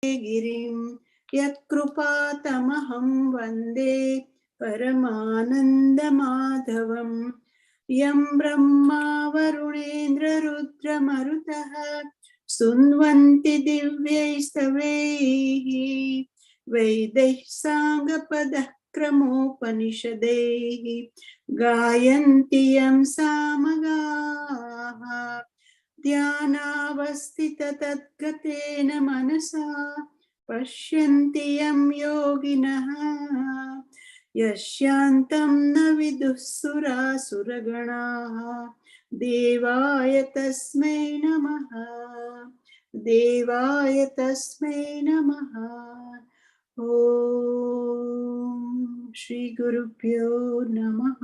गिरिं यत्कृपातमहं वन्दे परमानन्दमाधवं यं ब्रह्मा वरुणेन्द्ररुद्रमरुतः स्तुन्वन्ति दिव्यैस्तवैः वेदैः साङ्गपदः क्रमोपनिषदैः गायन्ति यं सामगाः ध्यानावस्थिततद्गतेन मनसा पश्यन्ति यं योगिनः यस्यान्तं न विदुः सुरासुरगणाः देवाय तस्मै नमः देवाय तस्मै नमः ॐ श्री गुरुभ्यो नमः.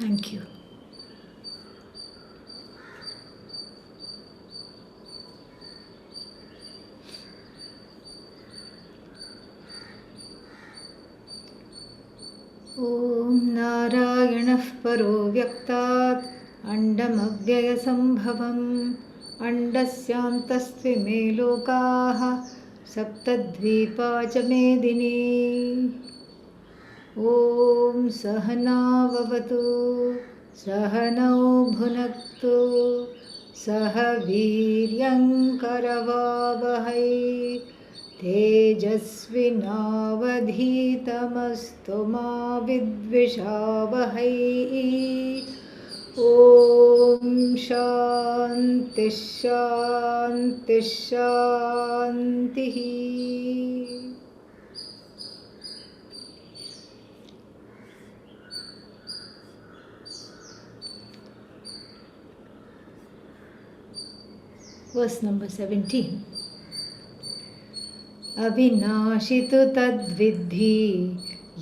Thank you. ॐ नारायणः परो व्यक्तात् अण्डमव्ययसम्भवम् अण्डस्यान्तस्त्विमे लोकाः सप्तद्वीपा च मेदिनी. ॐ सहनाववतु सहनौ भुनक्तु सह वीर्यङ्करवावहै तेजस्विनावधीतमस्तु मा विद्विषावहै. ॐ शान्तिः शान्तिः शान्तिः. Verse number 17. अविनाशि तु तद्विद्धि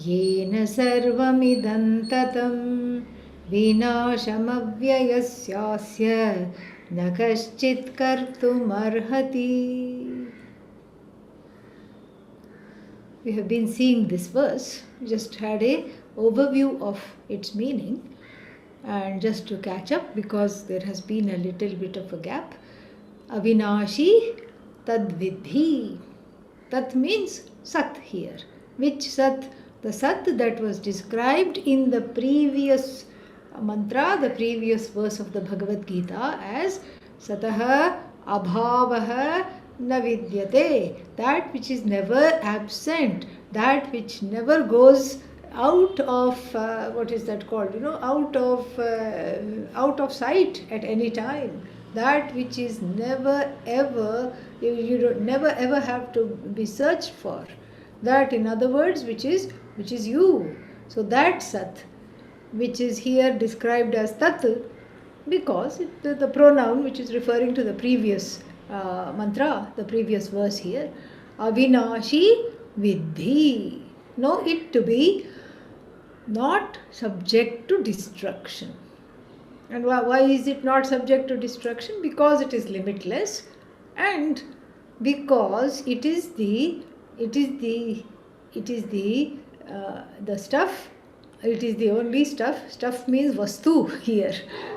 येन सर्वमिदं ततं विनाशमव्ययस्यास्य न कश्चित् कर्तुमर्हति. We have been seeing this verse. We just had a overview of its meaning, and just to catch up because there has been a little bit of a gap. Avinashi tadvidhi. Tat means Sat here. Which Sat? The Sat that was described in the previous mantra, the previous verse of the Bhagavad Gita as Sataha Abhavaha Na Vidyate. That which is never absent, that which never goes out of, what is that called? Out of sight at any time. That which is never ever, you don't never ever have to be searched for. That, in other words, which is you. So that Sat, which is here described as Tat, because the pronoun which is referring to the previous mantra, the previous verse here, Avinashi Vidhi. Know it to be not subject to destruction. And why is it not subject to destruction? Because it is limitless, and because it is the stuff. It is the only stuff. Stuff means vastu here.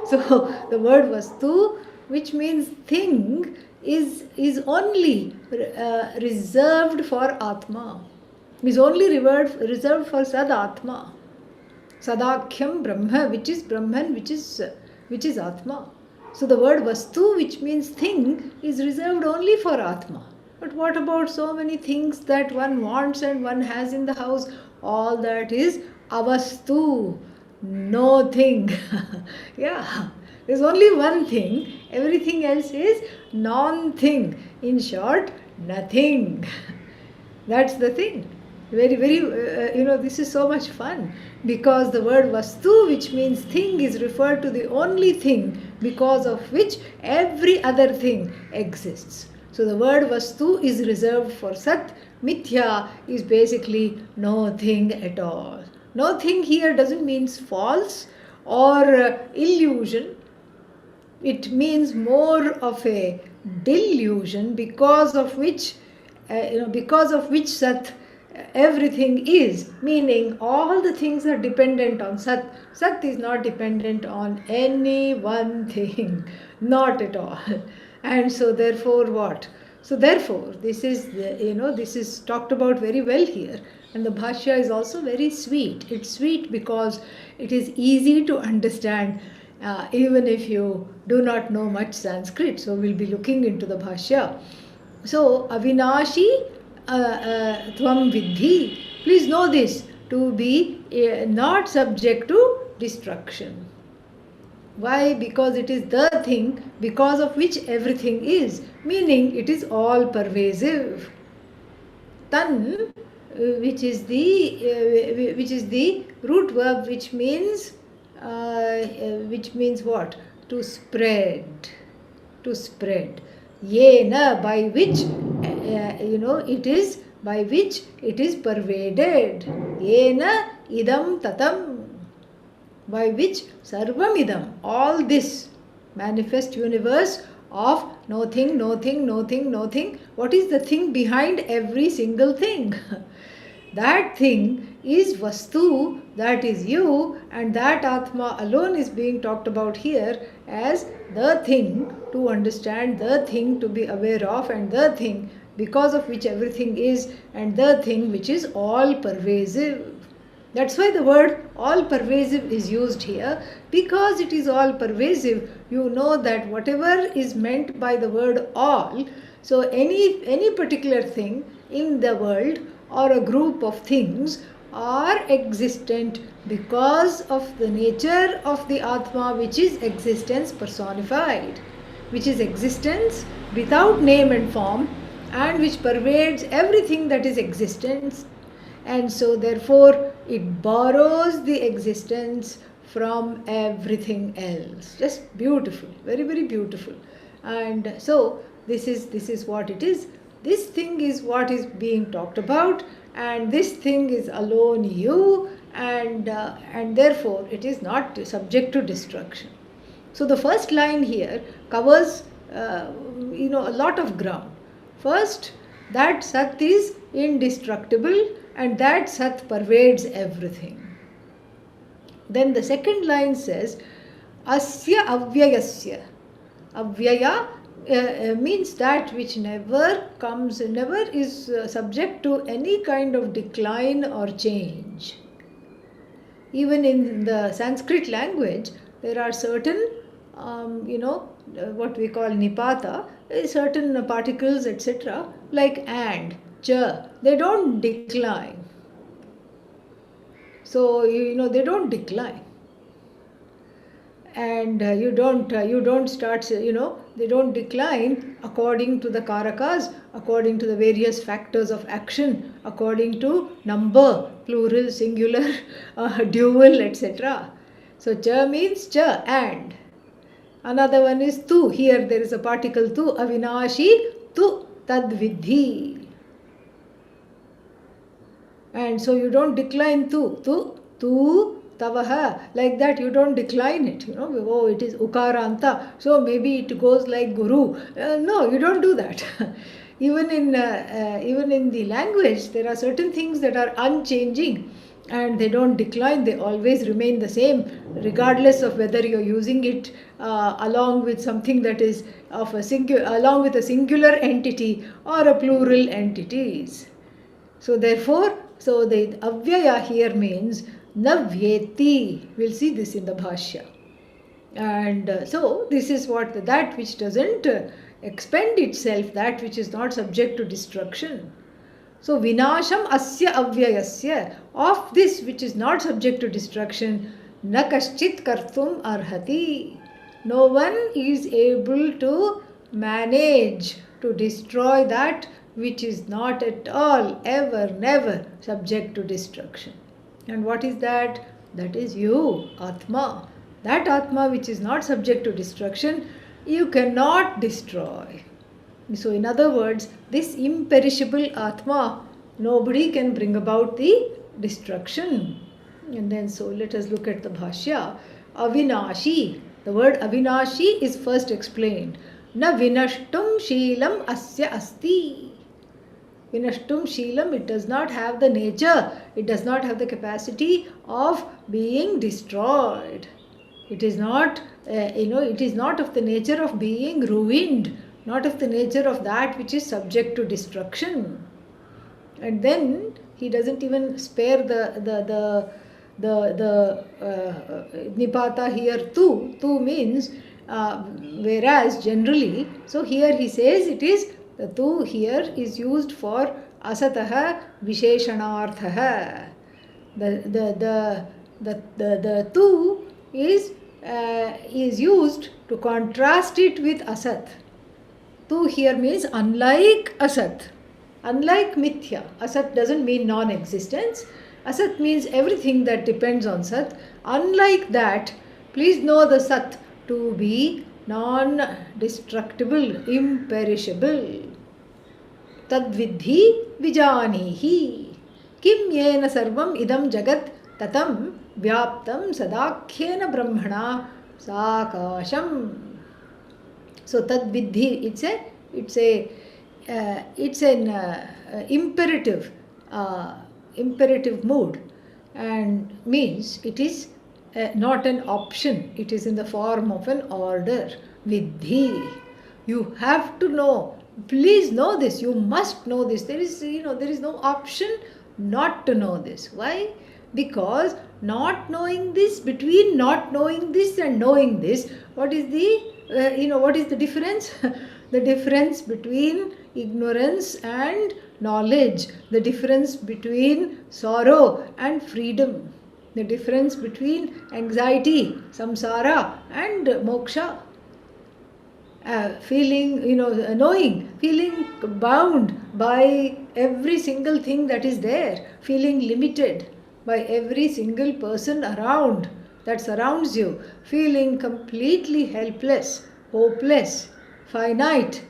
So the word vastu, which means thing, is only reserved for Atma. Is only reserved for Sad Atma. Sadakhyam Brahma, which is Brahman, which is Atma. So the word Vastu, which means thing, is reserved only for Atma. But what about so many things that one wants and one has in the house? All that is Avastu, no thing. Yeah, there's only one thing. Everything else is non-thing. In short, nothing. That's the thing. Very, very, this is so much fun, because the word Vastu, which means thing, is referred to the only thing because of which every other thing exists. So the word Vastu is reserved for Sat. Mithya is basically no thing at all. No thing here doesn't mean false or illusion. It means more of a delusion, because of which Sat everything is, meaning all the things are dependent on Sat. Sat is not dependent on any one thing, not at all. And so therefore what? So therefore this is talked about very well here, and the bhashya is also very sweet. It's sweet because it is easy to understand, even if you do not know much Sanskrit. So we'll be looking into the bhashya. So Avinashi Tvam Vidhi. Please know this, to be not subject to destruction. Why? Because it is the thing because of which everything is, meaning it is all pervasive. Tan, which is the root verb, which means what? To spread. To spread. Yena, by which it is, by which it is pervaded. Yena idam tatam, by which sarvam idam, all this manifest universe of no thing, no thing, no thing, no thing. What is the thing behind every single thing? That thing is Vastu, that is you, and that Atma alone is being talked about here as the thing to understand, the thing to be aware of, and the thing because of which everything is, and the thing which is all pervasive. That's why the word all pervasive is used here, because it is all pervasive. You know that whatever is meant by the word all, so any particular thing in the world or a group of things are existent because of the nature of the Atma, which is existence personified, which is existence without name and form, and which pervades everything that is existence. And so therefore it borrows the existence from everything else. Just beautiful, very, very beautiful. And so this is what it is. This thing is what is being talked about, and this thing is alone you, and therefore it is not subject to destruction. So the first line here covers a lot of ground. First, that Sat is indestructible, and that Sat pervades everything. Then the second line says, Asya Avyayasya. Avyaya means that which never is subject to any kind of decline or change. Even in the Sanskrit language, there are certain, what we call nipata, certain particles, etc., like and, cha, they don't decline. So, they don't decline. And you don't start, they don't decline according to the karakas, according to the various factors of action, according to number, plural, singular, dual, etc. So cha means cha, and. Another one is tu. Here there is a particle tu, avinashi tu tad vidhi. And so you don't decline tu tavaha, like that you don't decline it. Oh, it is ukaranta, so maybe it goes like guru. No, you don't do that. Even in the language, there are certain things that are unchanging, and they don't decline. They always remain the same, regardless of whether you're using it along with something that is along with a singular entity or a plural entities. So therefore, the avyaya here means navyeti. We'll see this in the bhashya. And so this is what that which doesn't expend itself, that which is not subject to destruction. So vinasham asya avyayasya, of this which is not subject to destruction, na kaschit kartum arhati. No one is able to manage to destroy that which is not at all, ever, never subject to destruction. And what is that? That is you, Atma. That Atma which is not subject to destruction, you cannot destroy. So in other words, this imperishable Atma, nobody can bring about the destruction. And then so let us look at the Bhashya. Avinashi. The word Avinashi is first explained. Na vinashtum sheelam asya asti. Vinashtum sheelam, it does not have the nature, it does not have the capacity of being destroyed. It is not, it is not of the nature of being ruined, not of the nature of that which is subject to destruction. And then he doesn't even spare the nipata here too. Tu means whereas generally, so here he says it is the tu here is used for asataha visheshanarthaha. The tu is used to contrast it with asat. Tu here means unlike asat, unlike mithya. Asat doesn't mean non-existence. Asat means everything that depends on sat. Unlike that, please know the sat to be non-destructible, imperishable. Tad vidhi vijanihi. Kim yena sarvam idam jagat tatam vyaptam sadakhyena brahmana sakasham. So tad vidhi, it's an imperative mood, and means it is not an option. It is in the form of an order. Vidhi, you have to know. Please know this. You must know this. There is no option not to know this. Why? Because not knowing this, between not knowing this and knowing this, what is the difference? The difference between ignorance and knowledge, the difference between sorrow and freedom, the difference between anxiety, samsara, and moksha. Knowing, feeling bound by every single thing that is there, feeling limited by every single person around that surrounds you, feeling completely helpless, hopeless, finite,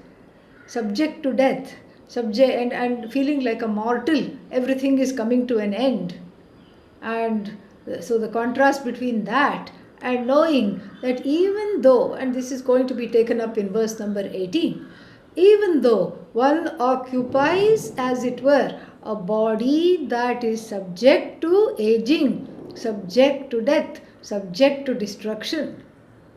subject to death, and feeling like a mortal. Everything is coming to an end. And so the contrast between that and knowing that even though, and this is going to be taken up in verse number 18, even though one occupies, as it were, a body that is subject to aging, subject to death, subject to destruction,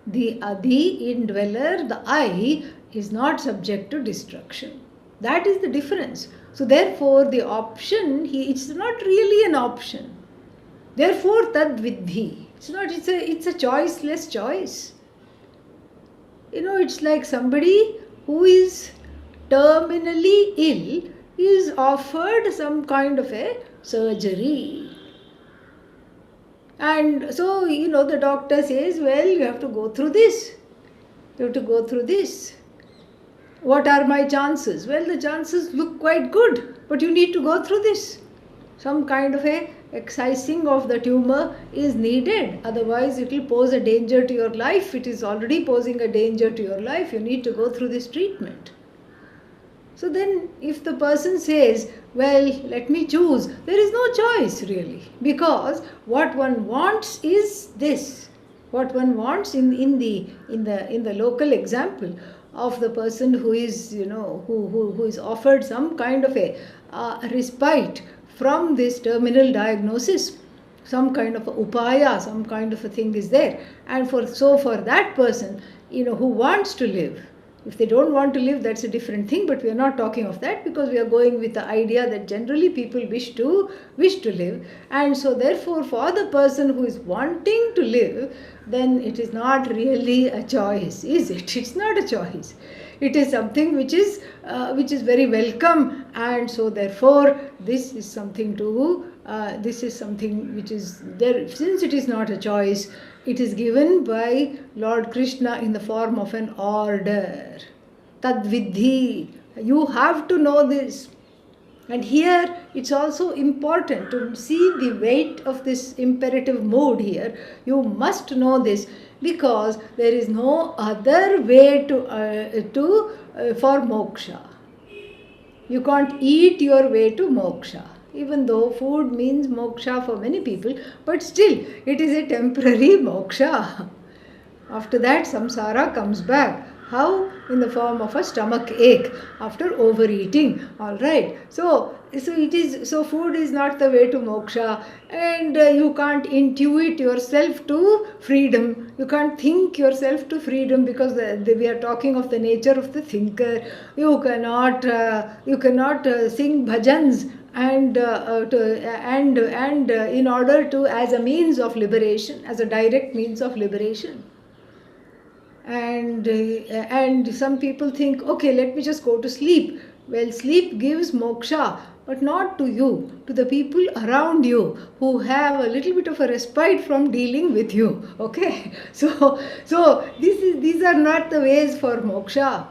the Adi indweller, the I, is not subject to destruction. That is the difference. So therefore the option, it's not really an option. Therefore tad vidhi. It's a choiceless choice. It's like somebody who is terminally ill is offered some kind of a surgery. And so, the doctor says, well, you have to go through this. You have to go through this. What are my chances? Well, the chances look quite good, but you need to go through this. Some kind of a excising of the tumor is needed. Otherwise, it will pose a danger to your life. It is already posing a danger to your life. You need to go through this treatment. So then, if the person says, well, let me choose, there is no choice really, because what one wants is this. What one wants in the local example of the person who is who is offered some kind of a respite from this terminal diagnosis, some kind of a upaya, some kind of a thing is there, and for that person who wants to live. If they don't want to live, that's a different thing, but we are not talking of that, because we are going with the idea that generally people wish to live. And so therefore, for the person who is wanting to live, then it is not really a choice, is it? It's not a choice. It is something which is very welcome, and so therefore this is something which is there. Since it is not a choice, it is given by Lord Krishna in the form of an order. Tad vidhi. You have to know this. And here it's also important to see the weight of this imperative mood here. You must know this, because there is no other way for moksha. You can't eat your way to moksha. Even though food means moksha for many people, but still it is a temporary moksha. After that, samsara comes back. How? In the form of a stomach ache after overeating. All right. So food is not the way to moksha, and you can't intuit yourself to freedom. You can't think yourself to freedom, because we are talking of the nature of the thinker. You cannot sing bhajans and in order to, as a means of liberation, as a direct means of liberation. And some people think, okay, let me just go to sleep. Well, sleep gives moksha, but not to you, to the people around you who have a little bit of a respite from dealing with you. Okay. These are not the ways for moksha.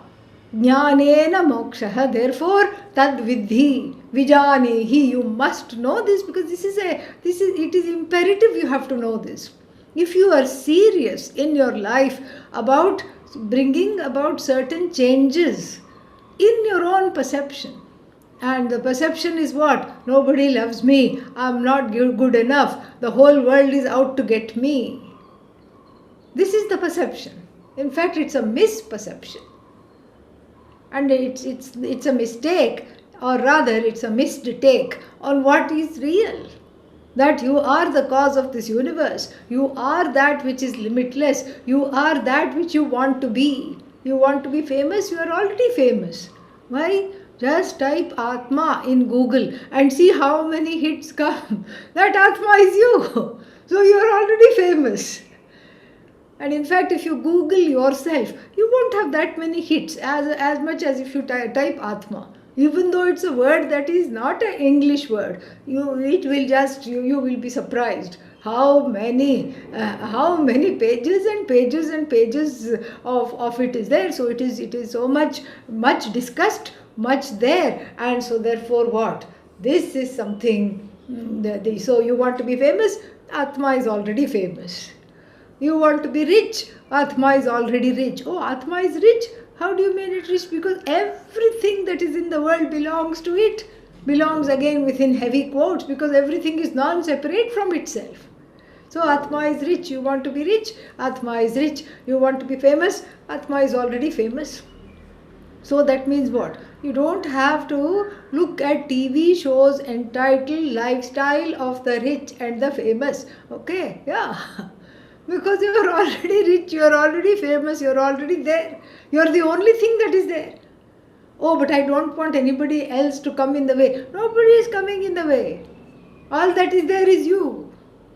Jnanena moksha. Therefore, tad vidhi vijanehi. You must know this, because it is imperative you have to know this. If you are serious in your life about bringing about certain changes in your own perception, and the perception is what? Nobody loves me, I'm not good enough, the whole world is out to get me. This is the perception. In fact, it's a misperception. And it's a mistake, or rather it's a missed take on what is real. That you are the cause of this universe. You are that which is limitless. You are that which you want to be. You want to be famous, you are already famous. Why? Just type Atma in Google and see how many hits come. That Atma is you. So you are already famous. And in fact, if you Google yourself, you won't have that many hits as much as if you type Atma. Even though it's a word that is not an English word, you will be surprised how many pages and pages and pages of it is there. So it is so much discussed, much there, and so therefore what? This is something. So you want to be famous? Atma is already famous. You want to be rich? Atma is already rich. Oh, Atma is rich? How do you mean it rich? Because everything that is in the world belongs to it. Belongs again within heavy quotes, because everything is non-separate from itself. So Atma is rich. You want to be rich? Atma is rich. You want to be famous? Atma is already famous. So that means what? You don't have to look at TV shows entitled Lifestyle of the Rich and the Famous. Okay? Yeah. Because you are already rich, you are already famous, you are already there. You are the only thing that is there. Oh, but I don't want anybody else to come in the way. Nobody is coming in the way. All that is there is you.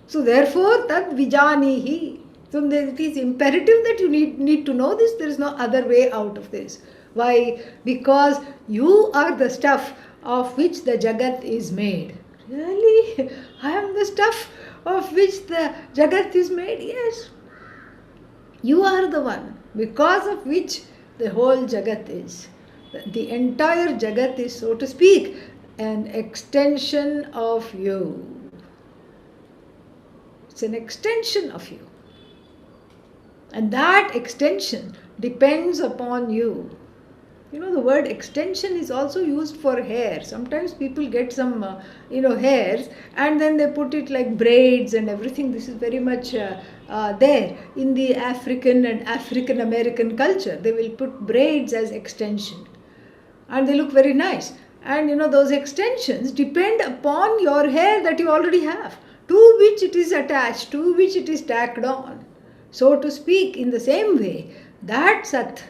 So therefore, tad vijanihi. So it is imperative that you need to know this. There is no other way out of this. Why? Because you are the stuff of which the Jagat is made. Really? I am the stuff of which the Jagat is made? Yes. You are the one because of which the whole Jagat is. The entire Jagat is, so to speak, an extension of you. It's an extension of you. And that extension depends upon you. You know, the word extension is also used for hair. Sometimes people get some, hairs, and then they put it like braids and everything. This is very much there in the African and African American culture. They will put braids as extension, and they look very nice. And those extensions depend upon your hair that you already have, to which it is attached, to which it is tacked on. So to speak, in the same way, that Sat,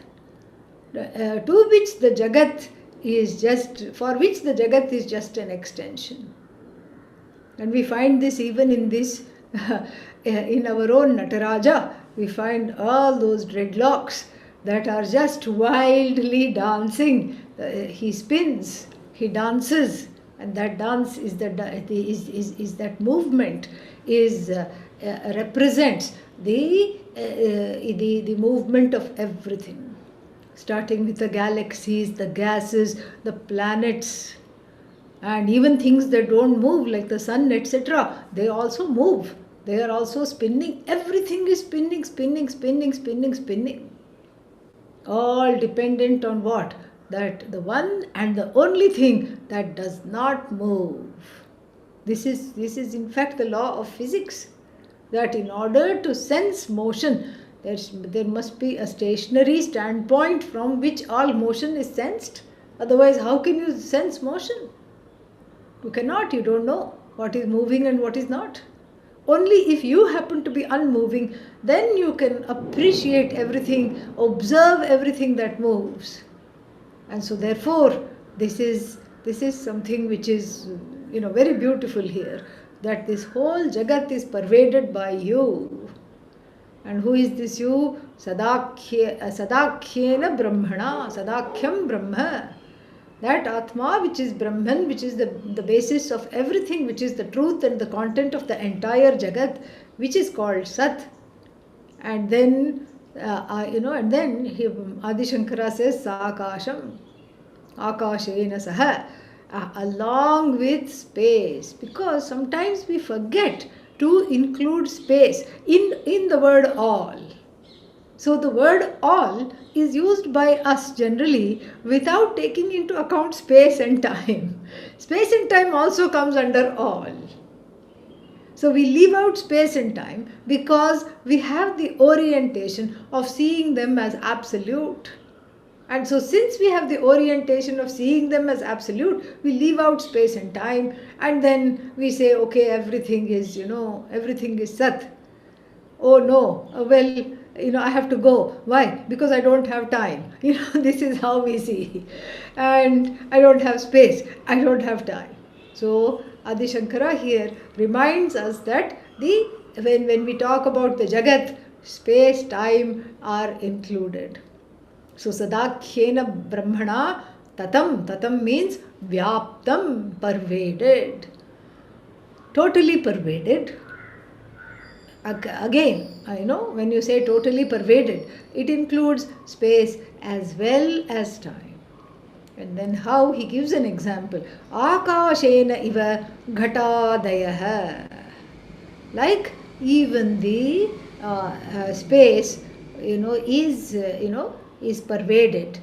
to which the Jagat is just, for which the Jagat is just an extension. And we find this even in this, in our own Nataraja, we find all those dreadlocks that are just wildly dancing. He spins, he dances, and that dance is that movement represents the movement of everything. Starting with the galaxies, the gases, the planets, and even things that don't move like the sun, etc. They also move. They are also spinning. Everything is spinning, spinning, spinning, spinning, spinning. All dependent on what? That the one and the only thing that does not move. This is in fact the law of physics, that in order to sense motion, there must be a stationary standpoint from which all motion is sensed. Otherwise, how can you sense motion? You cannot, you don't know what is moving and what is not. Only if you happen to be unmoving, then you can appreciate everything, observe everything that moves. And so therefore, this is something which is, very beautiful here, that this whole Jagat is pervaded by you. And who is this you? Sadakhyena Brahmana, Sadakhyam Brahma. That Atma, which is Brahman, which is the basis of everything, which is the truth and the content of the entire Jagat, which is called Sat. And then, and then Adi Shankara says, Sakasham, Akashena Saha, along with space. Because sometimes we forget to include space in the word all. So the word all is used by us generally without taking into account space and time. Space and time also comes under all. So we leave out space and time because we have the orientation of seeing them as absolute. And so since we have the orientation of seeing them as absolute, we leave out space and time, and then we say, okay, everything is Sat. Oh no, well, I have to go. Why? Because I don't have time. This is how we see. And I don't have space. I don't have time. So Adi Shankara here reminds us that when we talk about the Jagat, space, time are included. So Sadakhyena Brahmana Tatam. Tatam means Vyaptam, pervaded. Totally pervaded. Again, when you say totally pervaded, it includes space as well as time. And then how he gives an example. Akashena iva ghatadayaha. Like even the space, is pervaded.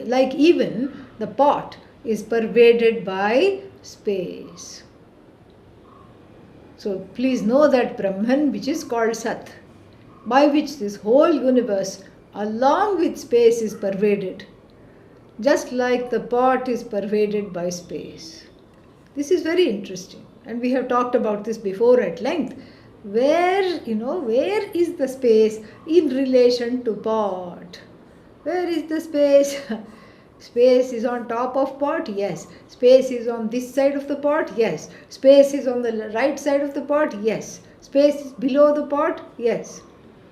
Like even the pot is pervaded by space. So please know that Brahman, which is called Sat, by which this whole universe along with space is pervaded, just like the pot is pervaded by space. This is very interesting, and we have talked about this before at length. Where is the space in relation to pot? Where is the space? Space is on top of pot? Yes. Space is on this side of the pot? Yes. Space is on the right side of the pot? Yes. Space is below the pot? Yes.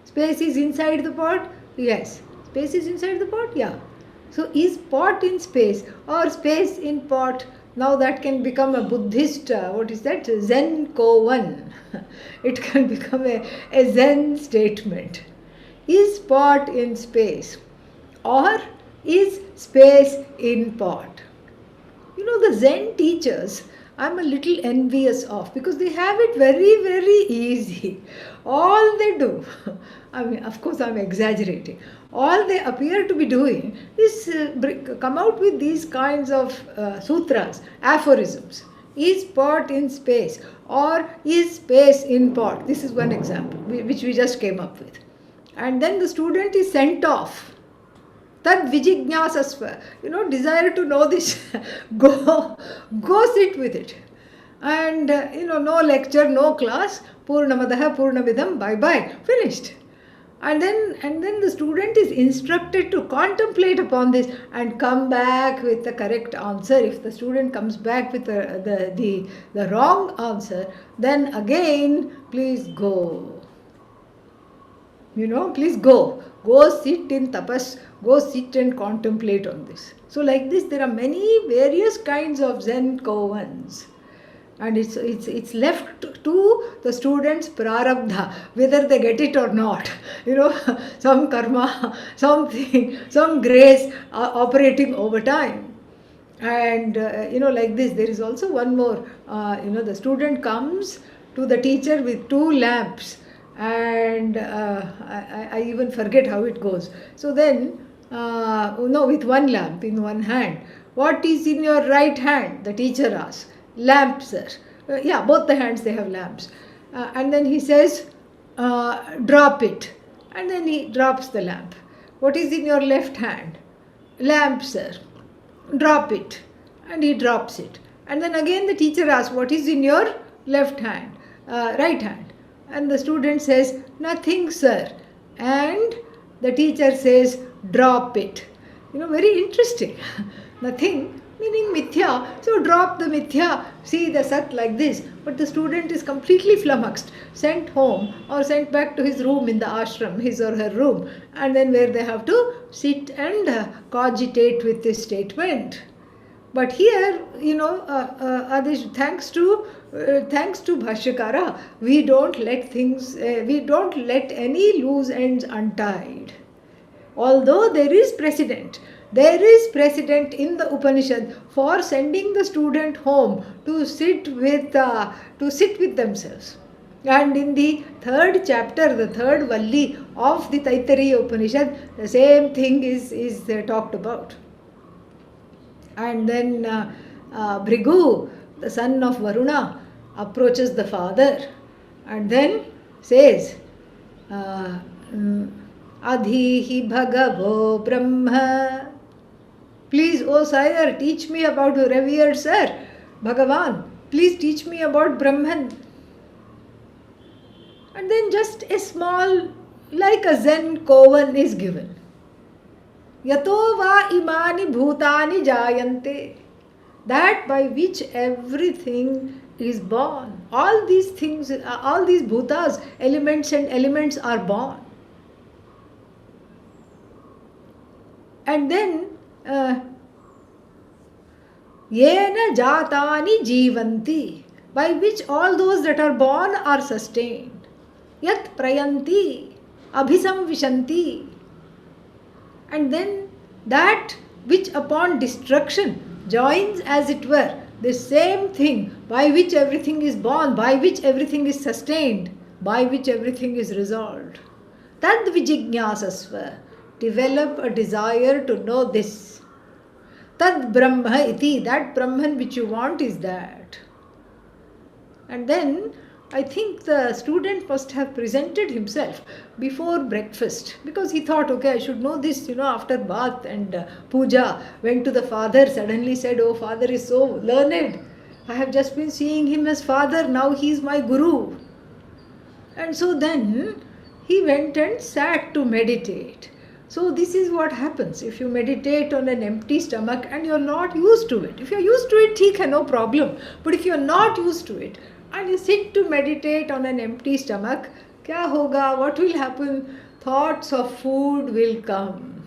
Space is inside the pot? Yes. Space is inside the pot? Yeah. So is pot in space or space in pot? Now that can become a Buddhist, Zen koan. It can become a Zen statement. Is pot in space or is space in pot? The Zen teachers, I'm a little envious of, because they have it very, very easy. All they do, of course I'm exaggerating, all they appear to be doing is come out with these kinds of sutras, aphorisms. Is pot in space or is space in pot? This is one example which we just came up with. And then the student is sent off. Tad vijijnasasva, desire to know this. Go sit with it. And, no lecture, no class, purnamadaha, purnamidam, bye-bye, finished. And then the student is instructed to contemplate upon this and come back with the correct answer. If the student comes back with the wrong answer, then again, please go. Please go. Go sit in tapas. Go sit and contemplate on this. So like this, there are many various kinds of Zen koans. And it's left to the students' prarabdha, whether they get it or not. Some karma, something, some grace operating over time. And, like this, there is also one more. The student comes to the teacher with 2 lamps. And I even forget how it goes. So then, with 1 lamp in one hand. What is in your right hand? The teacher asks. Lamp, sir. Yeah, both the hands they have lamps. And then he says, drop it. And then he drops the lamp. What is in your left hand? Lamp, sir. Drop it. And he drops it. And then again the teacher asks, what is in your left hand? Right hand. And the student says, nothing, sir. And the teacher says, drop it. Very interesting. Nothing meaning mithya. So drop the mithya, see the sat like this. But the student is completely flummoxed, sent home or sent back to his room in the ashram, his or her room, and then where they have to sit and cogitate with this statement. But here, Adish, thanks to Bhashyakara, we don't let any loose ends untied. Although there is precedent in the Upanishad for sending the student home to sit with themselves. And in the third chapter, the third Valli of the Taittiriya Upanishad, the same thing is talked about. And then Bhrigu, the son of Varuna, approaches the father and then says, Adhihi Bhagavo Brahma. Please, O sire, teach me about your revered sir, Bhagavan. Please teach me about Brahman. And then just a small, like a Zen kovan is given. Yato va imani bhutani jayante. That by which everything is born. All these things, all these bhutas, elements are born. And then, yena jatani jivanti, by which all those that are born are sustained. Yat prayanti, abhisam vishanti. And then that which upon destruction joins, as it were, the same thing by which everything is born, by which everything is sustained, by which everything is resolved. Tad vijignyasasva. Develop a desire to know this. Tad Brahma iti, that Brahman which you want is that. And then I think the student must have presented himself before breakfast, because he thought, okay, I should know this, after bath and puja. Went to the father, suddenly said, oh, father is so learned. I have just been seeing him as father, now he is my guru. And so then he went and sat to meditate. So this is what happens if you meditate on an empty stomach and you're not used to it. If you're used to it, theek hai, no problem. But if you're not used to it and you sit to meditate on an empty stomach, kya hoga? What will happen? Thoughts of food will come.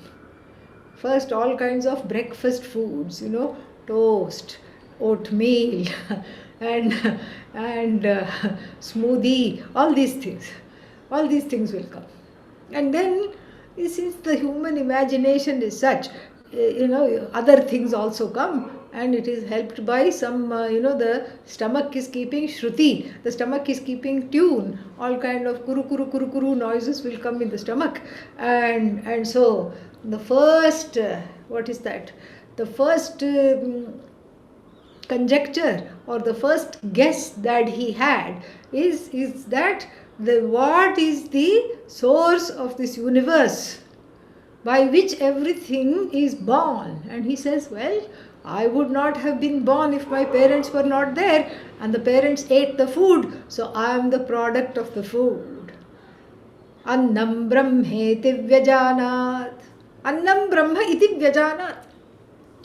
First, all kinds of breakfast foods, toast, oatmeal, and smoothie. All these things will come. And then, since the human imagination is such, other things also come, and it is helped by some, the stomach is keeping shruti, the stomach is keeping tune, all kind of kuru noises will come in the stomach. And so the first, what is that? The first conjecture or the first guess that he had is that what is the source of this universe by which everything is born. And he says, well, I would not have been born if my parents were not there, and the parents ate the food, so I am the product of the food. Annam brahmeti vyajanat. Annam brahma iti vyajanat.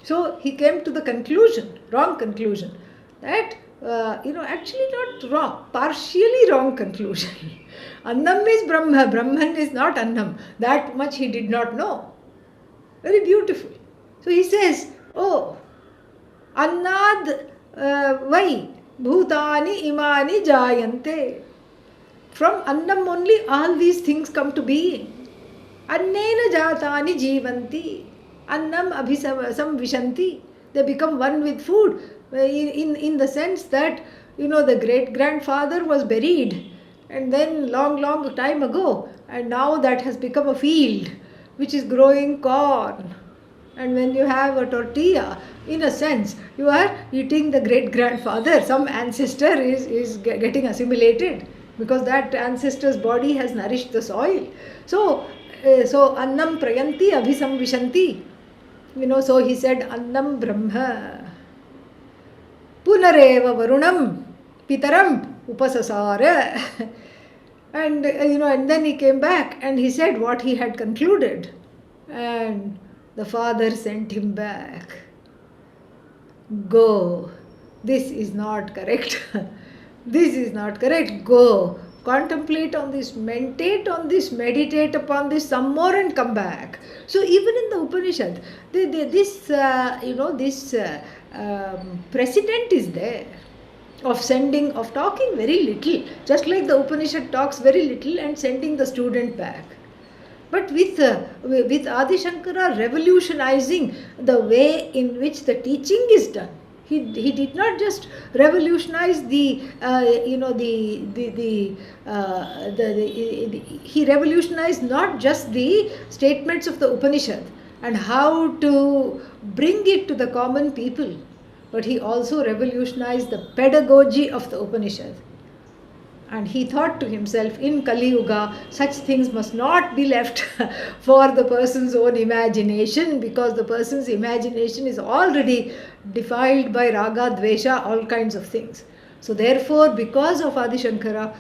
So he came to the conclusion, wrong conclusion, that actually not wrong, partially wrong conclusion. Annam is Brahma, Brahman is not Annam. That much he did not know. Very beautiful. So he says, oh, Annad vai bhutani imani jayante. From Annam only all these things come to being. Annena jatani jivanti. Annam abhisam vishanti. They become one with food. In the sense that, the great-grandfather was buried and then long time ago, and now that has become a field which is growing corn. And when you have a tortilla, in a sense, you are eating the great grandfather. Some ancestor is getting assimilated because that ancestor's body has nourished the soil. So annam prayanti abhisamvishanti. So he said, annam brahma punareva varunam pitaram upasasara. And then he came back and he said what he had concluded. And the father sent him back. Go. This is not correct. This is not correct. Go. Contemplate on this, meditate upon this some more and come back. So even in the Upanishad, this precedent is there of talking very little, just like the Upanishad talks very little and sending the student back. But with Adi Shankara revolutionizing the way in which the teaching is done, he did not just revolutionize he revolutionized not just the statements of the Upanishad and how to bring it to the common people, but he also revolutionized the pedagogy of the Upanishad. And he thought to himself, in Kali Yuga, such things must not be left for the person's own imagination, because the person's imagination is already defiled by raga, dvesha, all kinds of things. So therefore, because of Adi Shankara,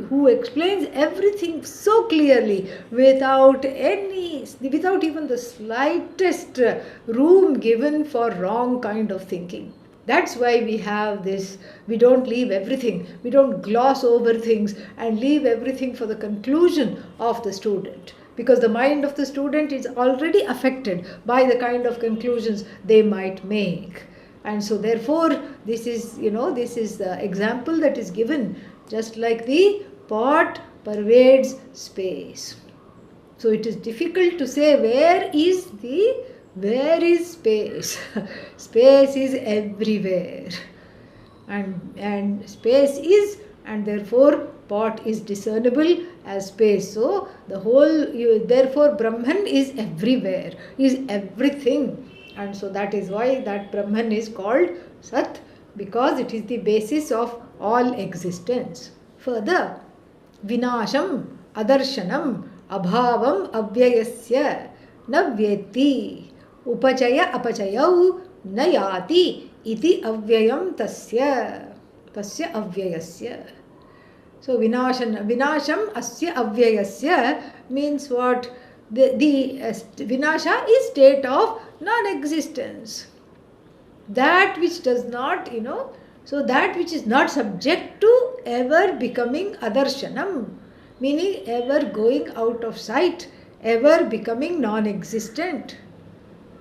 who explains everything so clearly without even the slightest room given for wrong kind of thinking. That's why we have this. We don't leave everything. We don't gloss over things and leave everything for the conclusion of the student. Because the mind of the student is already affected by the kind of conclusions they might make. And so therefore, this is the example that is given. Just like the pot pervades space. So it is difficult to say where is space? Space is everywhere. And space is, and therefore pot is discernible as space. So therefore Brahman is everywhere, is everything. And so that is why that Brahman is called Sat, because it is the basis of all existence. Further, Vinasham, Adarshanam, Abhavam, Avyayasya, Navyeti, Upachaya apachayau nayati iti avyayam tasya avyayasya. So vinasham asya avyayasya means what? The vinasha is state of non-existence. That which does not, so that which is not subject to ever becoming adarshanam, meaning ever going out of sight, ever becoming non-existent.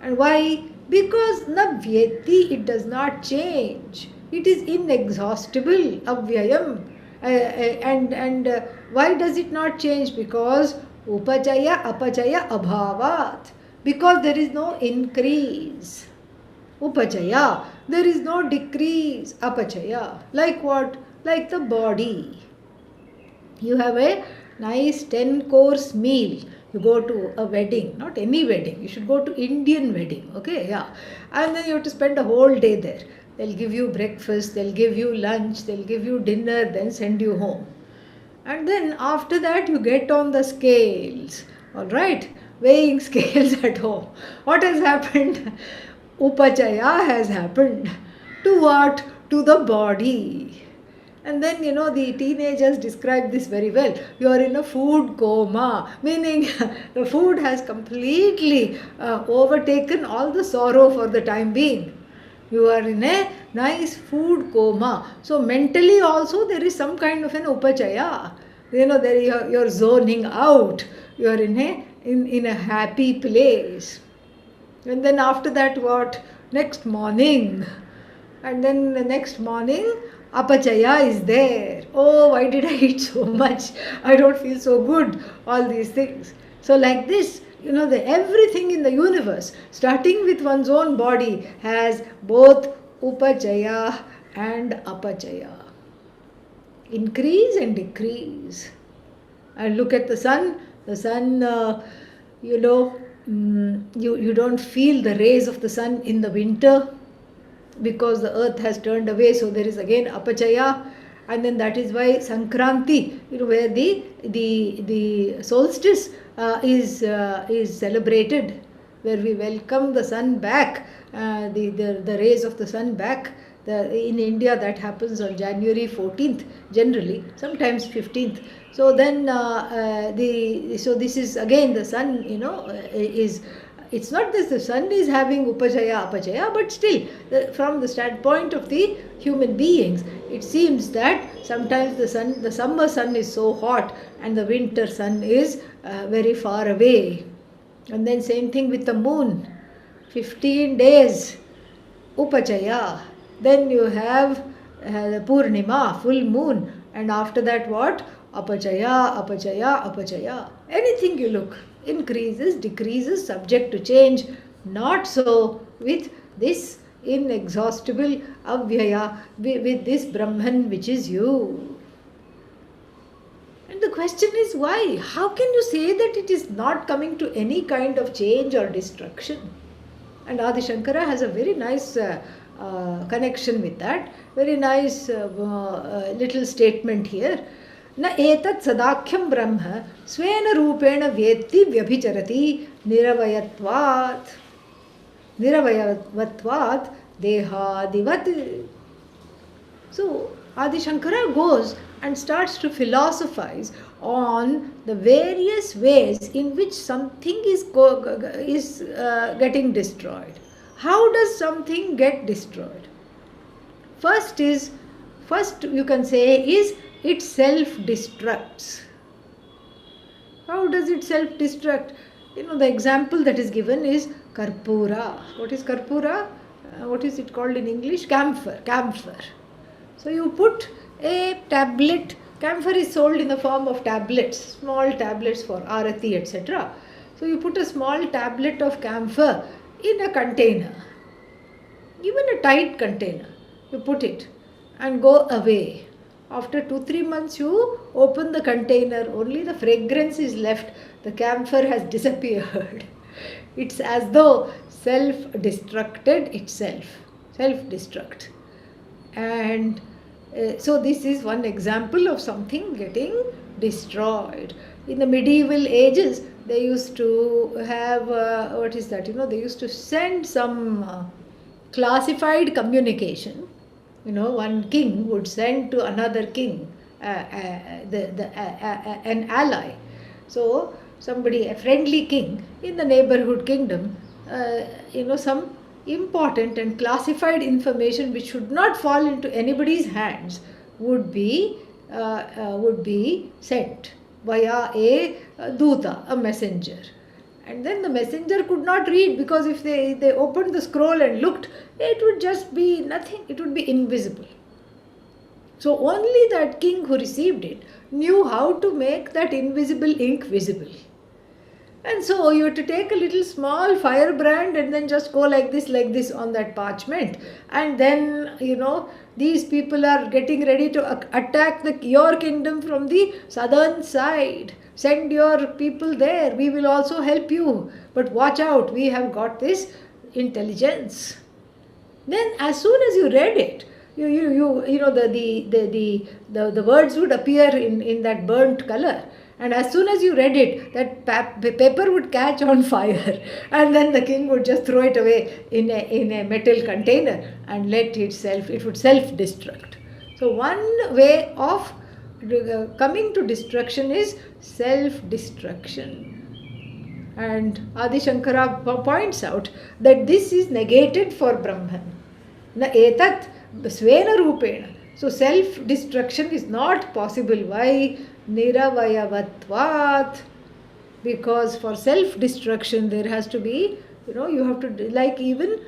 And why? Because navyeti, it does not change. It is inexhaustible, avyayam. And why does it not change? Because upachaya apachaya abhavat. Because there is no increase. Upachaya, there is no decrease. Apachaya, like what? Like the body. You have a nice 10-course meal. You go to a wedding, not any wedding, you should go to Indian wedding, okay, yeah. And then you have to spend a whole day there. They'll give you breakfast, they'll give you lunch, they'll give you dinner, then send you home. And then after that you get on the scales, alright, weighing scales at home. What has happened? Upachaya has happened. To what? To the body. And then, the teenagers describe this very well. You are in a food coma, meaning the food has completely overtaken all the sorrow for the time being. You are in a nice food coma. So mentally also there is some kind of an upachaya. You're zoning out. You are in a happy place. And then after that what? Next morning. And then the next morning, apachaya is there. Oh, why did I eat so much? I don't feel so good. All these things. So like this, everything in the universe, starting with one's own body, has both upachaya and apachaya. Increase and decrease. And look at the sun. The sun, you don't feel the rays of the sun in the winter because the earth has turned away, so there is again apachaya. And then that is why Sankranti, where the solstice is celebrated, where we welcome the sun back, the rays of the sun back. In India, that happens on January 14th, generally, sometimes 15th. So then, so this is again the sun, is. It's not that the sun is having upachaya, apachaya, but still, from the standpoint of the human beings, it seems that sometimes the summer sun is so hot and the winter sun is very far away. And then same thing with the moon, 15 days, upachaya. Then you have the Purnima, full moon, and after that what? Apachaya, apachaya, apachaya. Anything you look, increases, decreases, subject to change. Not so with this inexhaustible avyaya, with this Brahman which is you. And the question is why? How can you say that it is not coming to any kind of change or destruction? And Adi Shankara has a very nice connection with that. Very nice little statement here. न एतत् सदाख्यं ब्रह्म स्वेन रूपेण वेत्ति व्यभिचरति निरवयवत्वात् देहादिवत्. So Adi Shankara goes and starts to philosophize on the various ways in which something is getting destroyed. How does something get destroyed? First you can say is it self-destructs. How does it self-destruct? The example that is given is karpura. What is karpura? What is it called in English? Camphor. So you put a tablet. Camphor is sold in the form of tablets, small tablets for arati, etc. So you put a small tablet of camphor in a container, even a tight container. You put it and go away. After 2-3 months, you open the container, only the fragrance is left. The camphor has disappeared. It's as though self-destructed itself. Self-destruct. And so this is one example of something getting destroyed. In the medieval ages, they used to have, they used to send some classified communication. One king would send to another king an ally. So somebody, a friendly king in the neighborhood kingdom, some important and classified information which should not fall into anybody's hands would be sent via a duta, a messenger. And then the messenger could not read, because if they opened the scroll and looked, it would just be nothing, it would be invisible. So only that king who received it knew how to make that invisible ink visible. And so you have to take a little small firebrand and then just go like this on that parchment. And then, these people are getting ready to attack your kingdom from the southern side. Send your people there. We will also help you. But watch out, we have got this intelligence. Then as soon as you read it, the words would appear in that burnt color. And as soon as you read it, that paper would catch on fire, and then the king would just throw it away in a metal container and it would self-destruct. So one way of coming to destruction is self-destruction. And Adi Shankara points out that this is negated for Brahman. Na etat svena rupena. So self-destruction is not possible. Why? Niravayavatvat. Because for self-destruction there has to be, you have to, like even,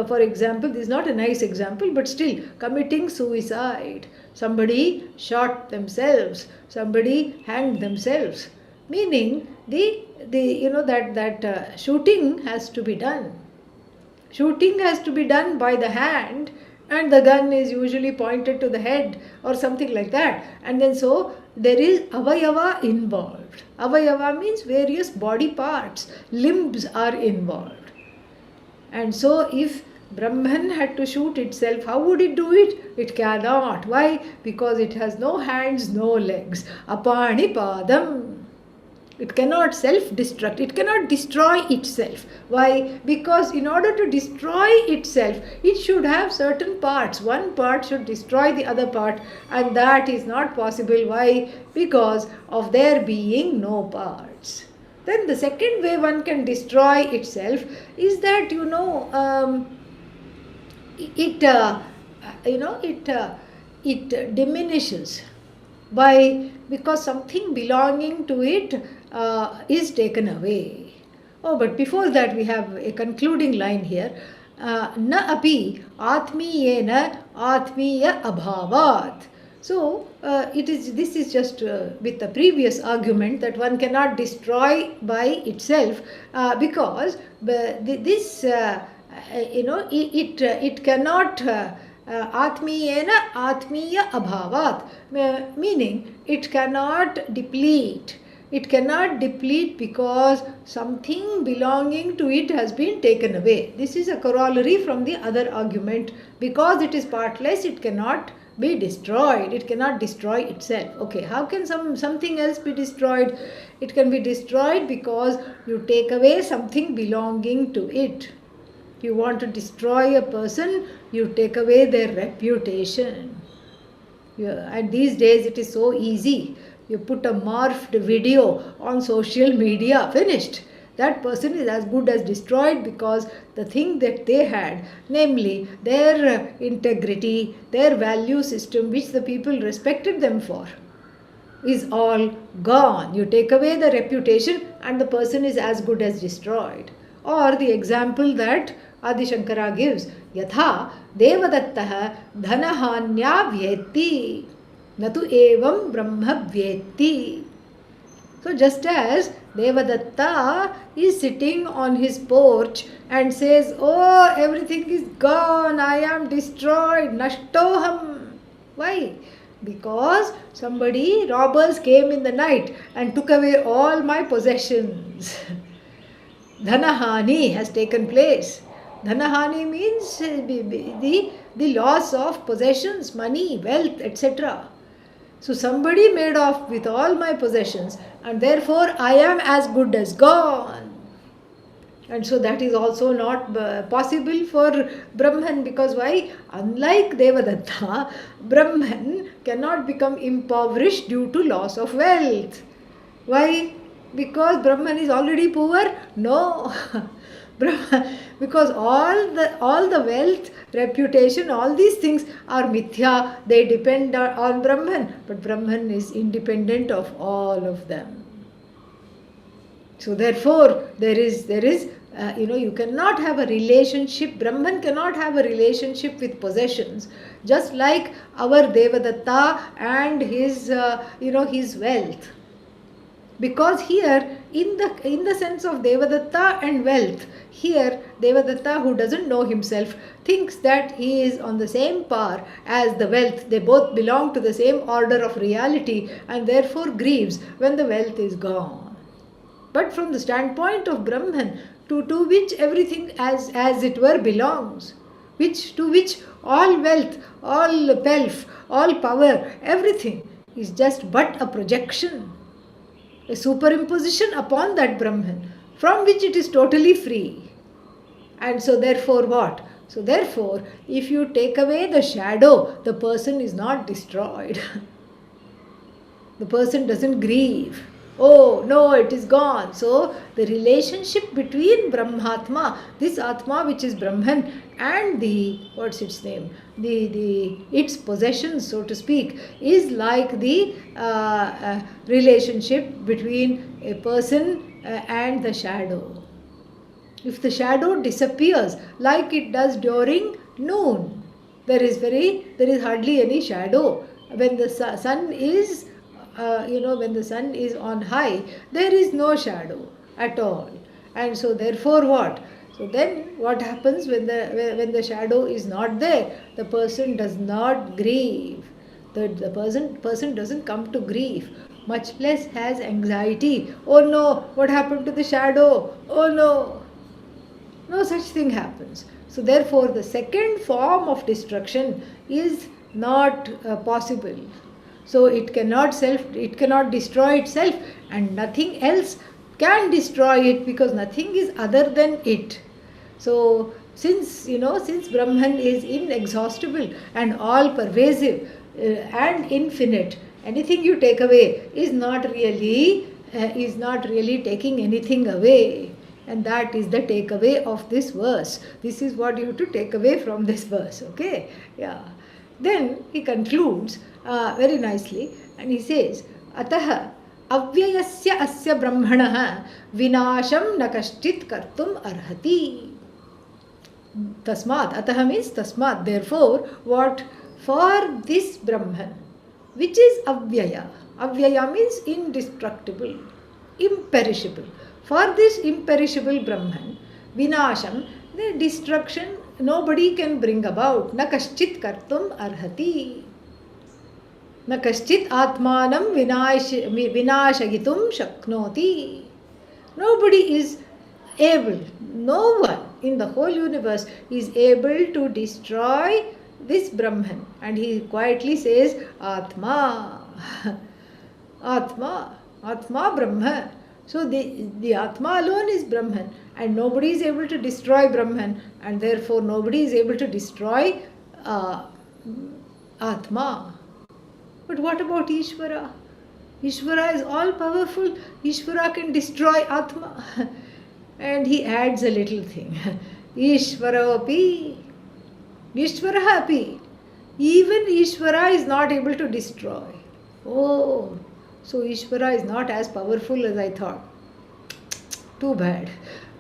for example, this is not a nice example, but still, committing suicide. Somebody shot themselves. Somebody hanged themselves. Meaning, shooting has to be done. Shooting has to be done by the hand, and the gun is usually pointed to the head or something like that. And then so there is avayava involved. Avayava means various body parts, limbs are involved. And so if Brahman had to shoot itself, how would it do it? It cannot. Why? Because it has no hands, no legs. Apani padam. It cannot self-destruct. It cannot destroy itself. Why? Because in order to destroy itself, it should have certain parts. One part should destroy the other part, and that is not possible. Why? Because of there being no parts. Then the second way one can destroy itself is that, it it diminishes by, because something belonging to it is taken away. Oh, but before that we have a concluding line here. Na api atmiyena atmiya abhavat. So this is just with the previous argument that one cannot destroy by itself, because this it cannot atmiyena atmiya abhavat, meaning it cannot deplete. It cannot deplete because something belonging to it has been taken away. This is a corollary from the other argument. Because it is partless, it cannot be destroyed. It cannot destroy itself. Okay, how can something else be destroyed? It can be destroyed because you take away something belonging to it. You want to destroy a person, you take away their reputation. Yeah, and these days it is so easy. You put a morphed video on social media, finished. That person is as good as destroyed, because the thing that they had, namely their integrity, their value system, which the people respected them for, is all gone. You take away the reputation and the person is as good as destroyed. Or the example that Adi Shankara gives, Yatha Devadattah Dhanahanya Vyeti Natu Evam Brahma Vyeti. So just as Devadatta is sitting on his porch and says, oh, everything is gone, I am destroyed, Nashtoham. Why? Because robbers came in the night and took away all my possessions. Dhanahani has taken place. Dhanahani means the loss of possessions, money, wealth, etc. So somebody made off with all my possessions, and therefore I am as good as gone. And so that is also not possible for Brahman, because why? Unlike Devadatta, Brahman cannot become impoverished due to loss of wealth. Why? Because Brahman is already poor? No. Because all the wealth, reputation, all these things are mithya. They depend on Brahman, but Brahman is independent of all of them. So therefore, there is you cannot have a relationship. Brahman cannot have a relationship with possessions, just like our Devadatta and his his wealth. Because here, in the sense of Devadatta and wealth, here Devadatta, who doesn't know himself, thinks that he is on the same par as the wealth. They both belong to the same order of reality, and therefore grieves when the wealth is gone. But from the standpoint of Brahman, to which everything as it were belongs, to which all wealth, all pelf, all power, everything is just but a projection, a superimposition upon that Brahman, from which it is totally free. And so therefore what? So therefore, if you take away the shadow, the person is not destroyed. The person doesn't grieve. Oh no, it is gone. So the relationship between Brahmatma, this Atma which is Brahman, and what's its name? Its possessions, so to speak, is like the relationship between a person and the shadow. If the shadow disappears, like it does during noon, there is hardly any shadow. When the sun is when the sun is on high, there is no shadow at all. And so therefore what? So then what happens when the shadow is not there? The person does not grieve. The person doesn't come to grief, much less has anxiety. Oh no, what happened to the shadow? Oh no. No such thing happens. So therefore the second form of destruction is not possible. So it cannot destroy itself, and nothing else can destroy it, because nothing is other than it. So since Brahman is inexhaustible and all pervasive and infinite, anything you take away is not really taking anything away. And that is the takeaway of this verse. This is what you have to take away from this verse. Okay? Yeah. Then he concludes very nicely, and he says, Atah avyayasya asya brahmanah vinasham na kaschit kartum arhati. Tasmat. Atah means tasmat. Therefore, what? For this Brahman, which is avyaya. Avyaya means indestructible, imperishable. For this imperishable Brahman, vinasham, the destruction nobody can bring about. Na kaschit kartum arhati. Na kaschit atmanam vinashayitum shaknoti. Nobody is able, no one in the whole universe is able to destroy this Brahman. And he quietly says, Atma. Atma. Atma Brahma. So the Atma alone is Brahman, and nobody is able to destroy Brahman, and therefore nobody is able to destroy Atma. But what about Ishvara? Ishvara is all powerful. Ishvara can destroy Atma. And he adds a little thing. Ishvara api. Ishvara api. Even Ishvara is not able to destroy. Oh, so Ishvara is not as powerful as I thought. Too bad.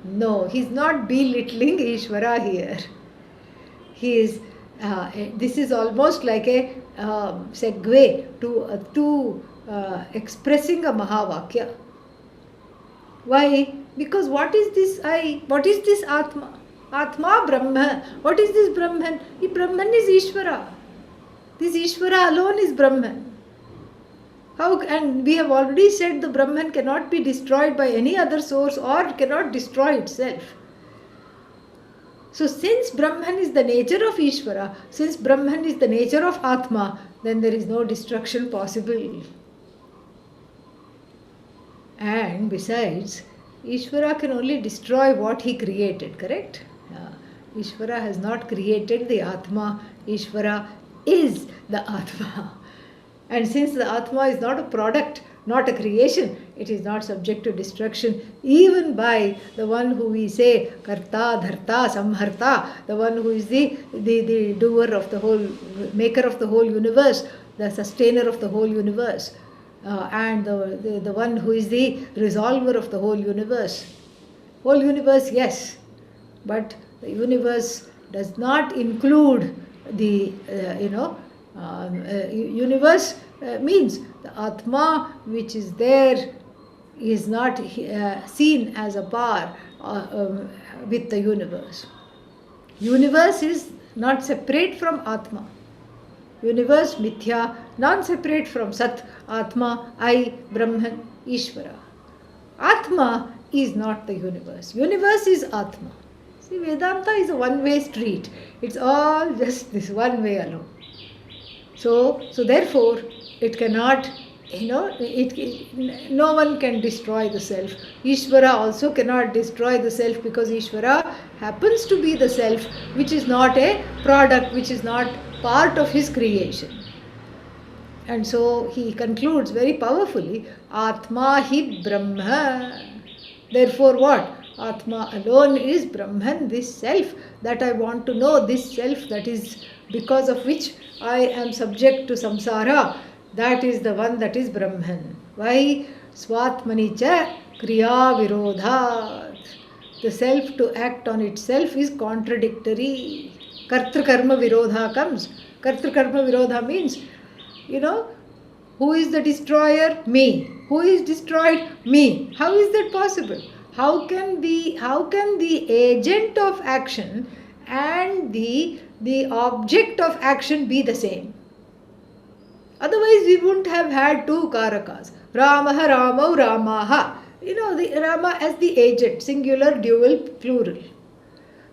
No, he's not belittling Ishvara here. He is. This is almost like a segue to expressing a Mahavakya. Why? Because what is this I? What is this Atma? Atma Brahma. What is this Brahman? The Brahman is Ishvara. This Ishvara alone is Brahman. How? And we have already said the Brahman cannot be destroyed by any other source or cannot destroy itself. So since Brahman is the nature of Ishvara, since Brahman is the nature of Atma, then there is no destruction possible. And besides, Ishvara can only destroy what he created, correct? Ishvara has not created the Atma. Ishvara is the Atma. And since the Atma is not a product, not a creation, it is not subject to destruction even by the one who we say Karta, Dharta, Samharta, the one who is the doer of the whole, maker of the whole universe, the sustainer of the whole universe, and the one who is the resolver of the whole universe. Whole universe, yes, but the universe does not include the, universe means the Atma which is there is not seen as a par with the universe. Universe is not separate from Atma. Universe Mithya, non-separate from Sat, Atma, I, Brahman, Ishvara. Atma is not the universe. Universe is Atma. See, Vedanta is a one-way street. It's all just this one way alone. So therefore, it cannot, no one can destroy the self. Ishvara also cannot destroy the self, because Ishvara happens to be the self which is not a product, which is not part of his creation. And so he concludes very powerfully, Atma hi Brahma. Therefore what? Atma alone is Brahman, this self that I want to know, this self that is because of which I am subject to samsara, that is the one that is Brahman. Why? Swatmani cha kriya virodhat. The self to act on itself is contradictory. Kartru karma virodha comes. Kartru karma virodha means, who is the destroyer? Me. Who is destroyed? Me. How is that possible? how can the agent of action and the object of action be the same? Otherwise, we wouldn't have had two karakas. Ramaha, Ramau, Ramaha. The Rama as the agent, singular, dual, plural.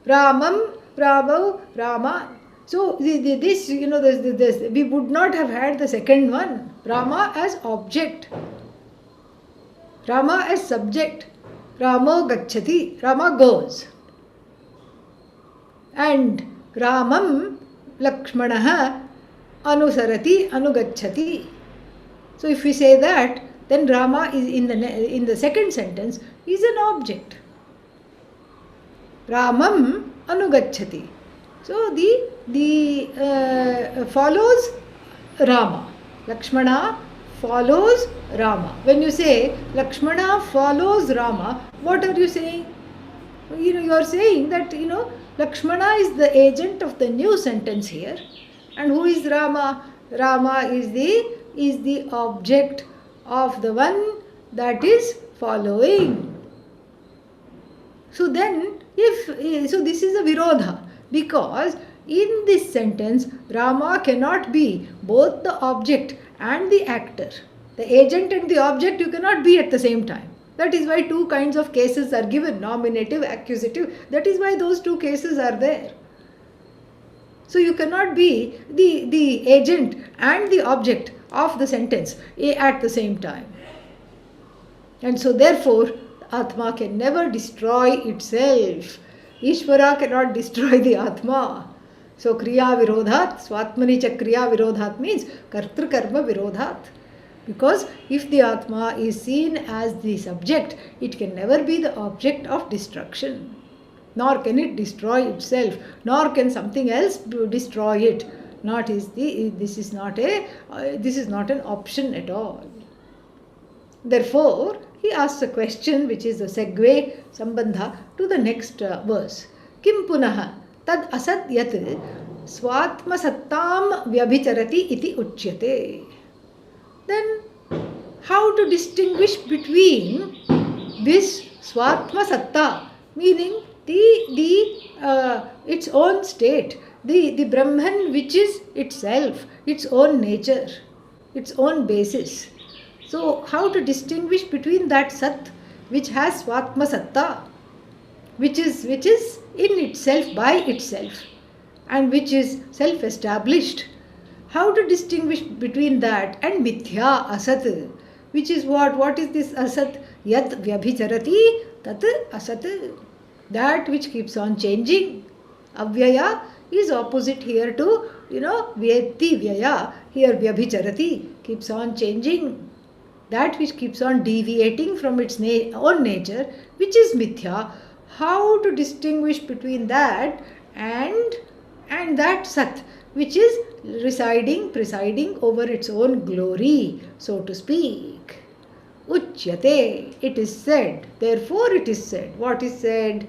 Ramam, Ramau, Rama. So this, we would not have had the second one. Rama as object, Rama as subject. Ramo gacchati, Rama goes. And Ramam, Lakshmanaha, Anusarati, Anugacchati. So if we say that, then Rama is in the second sentence is an object. Ramam Anugacchati. So the follows Rama. Lakshmana follows Rama. When you say Lakshmana follows Rama, what are you saying? You are saying that Lakshmana is the agent of the new sentence here. And who is Rama? Rama is the object of the one that is following. So then, this is a virodha, because in this sentence, Rama cannot be both the object and the actor. The agent and the object you cannot be at the same time. That is why two kinds of cases are given, nominative, accusative. That is why those two cases are there. So you cannot be the agent and the object of the sentence at the same time. And so therefore, Atma can never destroy itself. Ishvara cannot destroy the Atma. So Kriya Virodhat, Swatmani cha Kriya Virodhat means Kartru Karma Virodhat. Because if the Atma is seen as the subject, it can never be the object of destruction. Nor can it destroy itself, nor can something else destroy it. This is not an option at all. Therefore, he asks a question which is a segue, sambandha, to the next verse. Kim punaha tad asat yat swatma sattam vyabhicharati iti uchyate. Then, how to distinguish between this swatma satta, meaning its own state, the Brahman which is itself, its own nature, its own basis. So how to distinguish between that Sat which has Swatma Satta, which is in itself, by itself, and which is self-established. How to distinguish between that and Mithya Asat, which is what? What is this Asat? Yat Vyabhicharati Tat Asat. That which keeps on changing. Avyaya is opposite here to, Vyeti Vyaya. Here Vyabhicharati keeps on changing. That which keeps on deviating from its own nature, which is Mithya. How to distinguish between that and that Sat, which is presiding over its own glory, so to speak. Uchyate, it is said. Therefore it is said. What is said?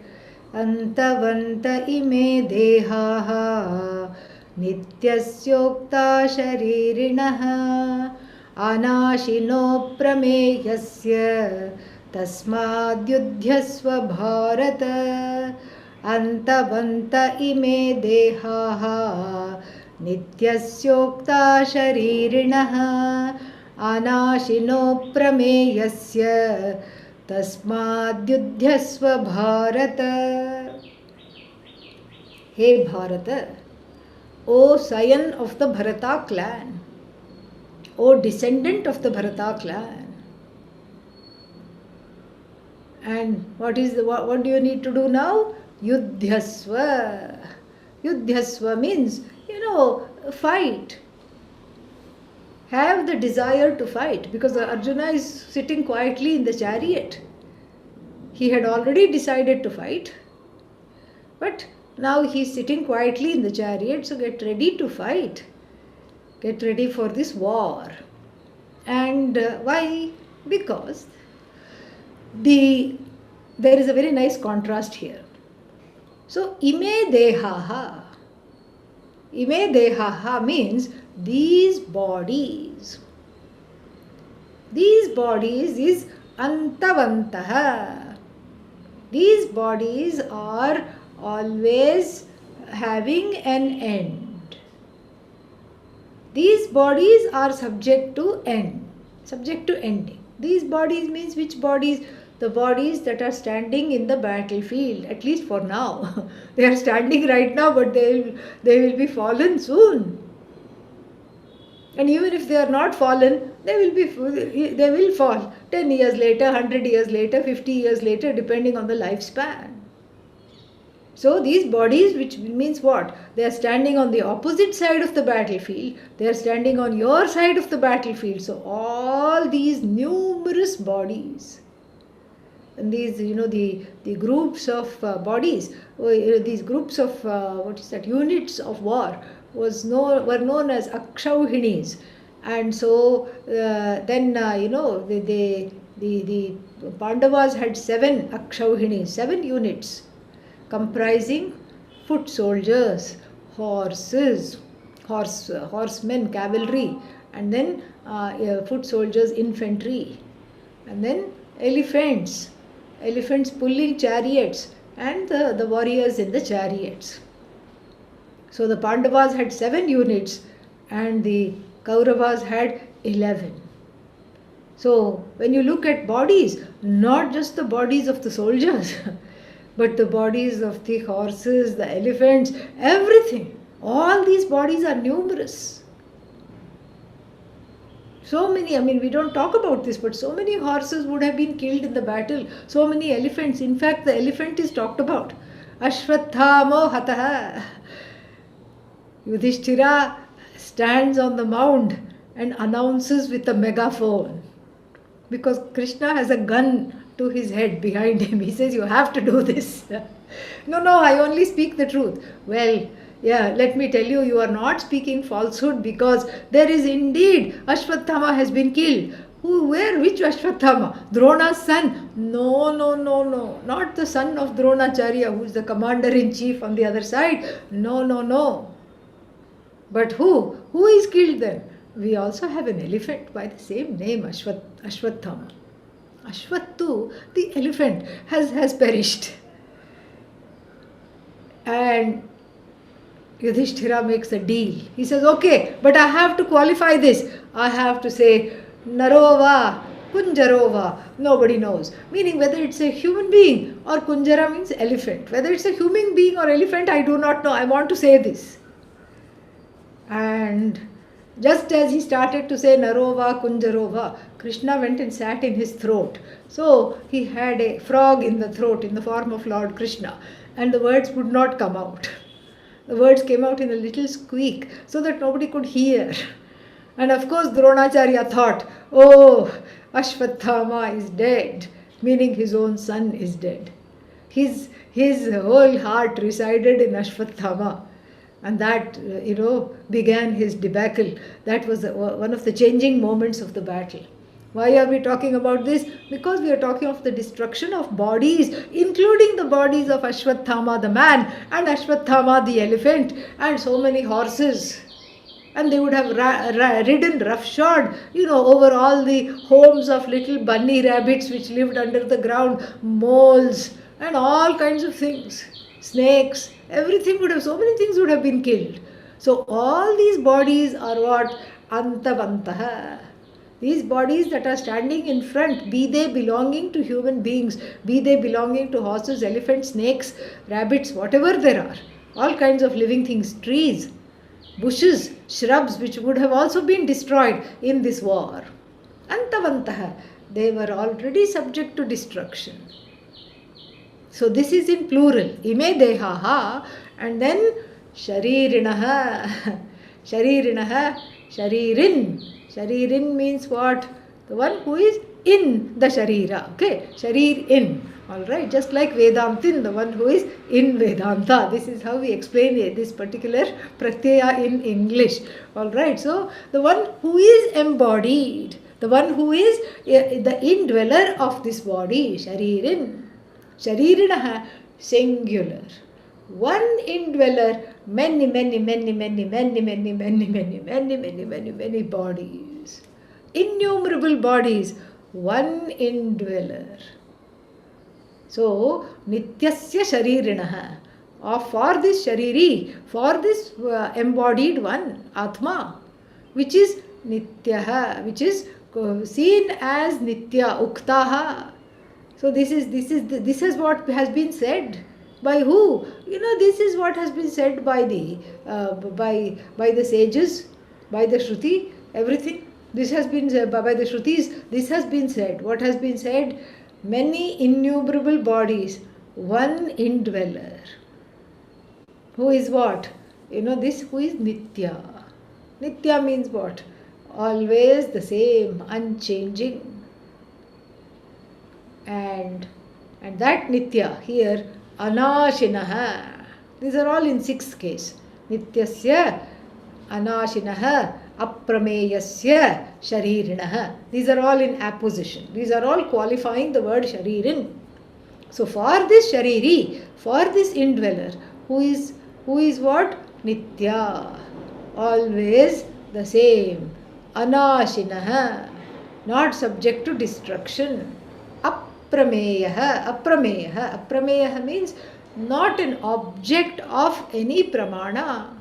Antavanta ime dehaha nityasyokta sharirinaha anashino prameyasya tasmadyudhyasva bharata. Antavanta ime dehaha nityasyokta sharirinaha anashino prameyasya tasmadyudhyasva bharata. Hey Bharata, O scion of the Bharata clan, O descendant of the Bharata clan. And what do you need to do now? Yudhyasva. Yudhyasva means, fight. Have the desire to fight, because Arjuna is sitting quietly in the chariot. He had already decided to fight, but now he is sitting quietly in the chariot, so get ready to fight. Get ready for this war. And why? Because there is a very nice contrast here. So, ime dehaha. Ime dehaha means these bodies. These bodies is antavantaha. These bodies are always having an end. These bodies are subject to ending. These bodies means which bodies? The bodies that are standing in the battlefield, at least for now. They are standing right now, but they will be fallen soon. And even if they are not fallen, they will fall 10 years later, 100 years later, 50 years later, depending on the lifespan. So these bodies, which means what? They are standing on the opposite side of the battlefield. They are standing on your side of the battlefield. So all these numerous bodies, and these, the groups of bodies, these groups of units of war were known as akshauhinis. And so then the Pandavas had 7 akshauhinis, 7 units, comprising foot soldiers, horsemen, cavalry, and then foot soldiers, infantry, and then elephants pulling chariots, and the warriors in the chariots. So the Pandavas had 7 units and the Kauravas had 11. So when you look at bodies, not just the bodies of the soldiers, but the bodies of the horses, the elephants, everything, all these bodies are numerous. So many, we don't talk about this, but so many horses would have been killed in the battle. So many elephants. In fact, the elephant is talked about. Ashwathamo hataha. Yudhishthira stands on the mound and announces with a megaphone. Because Krishna has a gun to his head behind him. He says, you have to do this. No, I only speak the truth. Well, yeah, let me tell you, you are not speaking falsehood, because there is indeed Ashwathama has been killed. Which Ashwathama? Drona's son? No, not the son of Dronacharya, who is the commander-in-chief on the other side. No. But who? Who is killed then? We also have an elephant by the same name, Ashwathama. Ashwattu, the elephant, has perished. And Yudhishthira makes a deal. He says, okay, but I have to qualify this. I have to say, Narova, Kunjarova, nobody knows. Meaning whether it's a human being or Kunjara means elephant. Whether it's a human being or elephant, I do not know. I want to say this. And just as he started to say Narova, Kunjarova, Krishna went and sat in his throat. So he had a frog in the throat in the form of Lord Krishna, and the words would not come out. The words came out in a little squeak so that nobody could hear. And of course Dronacharya thought, oh, Ashwathama is dead, meaning his own son is dead. His whole heart resided in Ashwathama. And that, began his debacle. That was one of the changing moments of the battle. Why are we talking about this? Because we are talking of the destruction of bodies, including the bodies of Ashwathama the man and Ashwathama the elephant and so many horses. And they would have ridden roughshod, over all the homes of little bunny rabbits which lived under the ground, moles and all kinds of things, snakes. So many things would have been killed. So all these bodies are what? Antavantaha. These bodies that are standing in front, be they belonging to human beings, be they belonging to horses, elephants, snakes, rabbits, whatever there are, all kinds of living things, trees, bushes, shrubs, which would have also been destroyed in this war. Antavantaha. They were already subject to destruction. So this is in plural. Ime dehaha, and then sharirinaha. Sharirinaha, sharirin. Sharirin means what? The one who is in the sharira. Okay, sharir in. Alright, just like Vedantin, the one who is in Vedanta. This is how we explain this particular pratyaya in English. Alright, so the one who is embodied, the one who is the indweller of this body, sharirin. Sharirinaha, singular. One indweller, many bodies. Innumerable bodies, one indweller. So, Nityasya Sharirinaha. For this Shariri, for this embodied one, Atma, which is Nityaha, which is seen as Nitya, Uktaha. So this is what has been said by who? This is what has been said by the sages, by the Shruti, everything. This has been said by the Shrutis. This has been said. What has been said? Many innumerable bodies, one indweller. Who is what? This who is Nitya. Nitya means what? Always the same, unchanging. And that Nitya here, Anashinaha. These are all in sixth case. Nityasya, Anashinaha, Aprameyasya, Sharirinaha. These are all in apposition. These are all qualifying the word Sharirin. So for this Shariri, for this indweller, who is what? Nitya. Always the same. Anashinaha. Not subject to destruction. Aprameyaha means not an object of any pramana,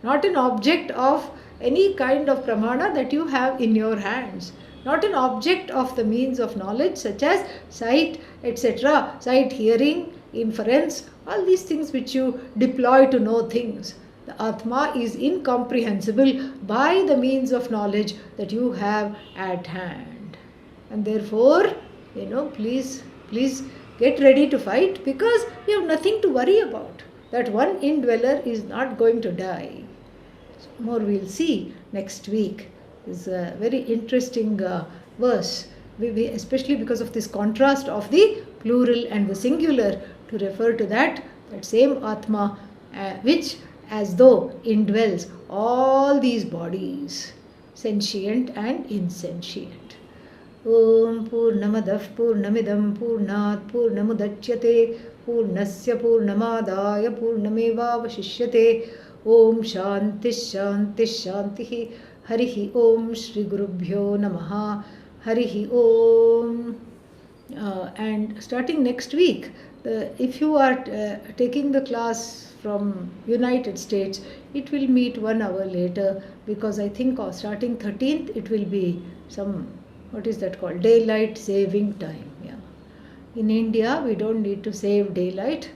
not an object of any kind of pramana that you have in your hands, not an object of the means of knowledge such as sight, etc., sight, hearing, inference, all these things which you deploy to know things. The Atma is incomprehensible by the means of knowledge that you have at hand. And therefore, please get ready to fight, because you have nothing to worry about. That one indweller is not going to die. More we'll see next week. Is a very interesting verse, especially because of this contrast of the plural and the singular, to refer to that same Atma, which as though indwells all these bodies, sentient and insentient. Om Purnamadah Purnamidam Purnat Purnamudachyate Purnasya Purnamadaya Purnamevavashishyate. Om Shanti Shanti Shanti. Harihi Om Shri Gurubhyo Namaha. Harihi Om. And starting next week, if you are taking the class from United States, it will meet 1 hour later, because I think starting 13th it will be some, what is that called, daylight saving time. Yeah, in India we don't need to save daylight,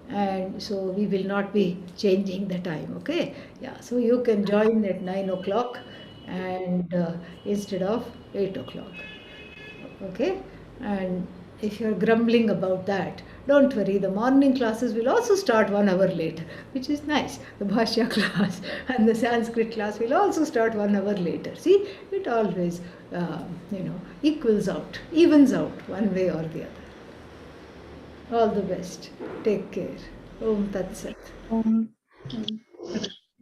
and so we will not be changing the time. Okay, yeah, so you can join at 9 o'clock and instead of 8 o'clock. Okay, and if you're grumbling about that, don't worry, the morning classes will also start 1 hour later, which is nice. The Bhashya class and the Sanskrit class will also start 1 hour later. See, it always equals out, evens out one way or the other. All the best. Take care. Om Tat Sat. Om.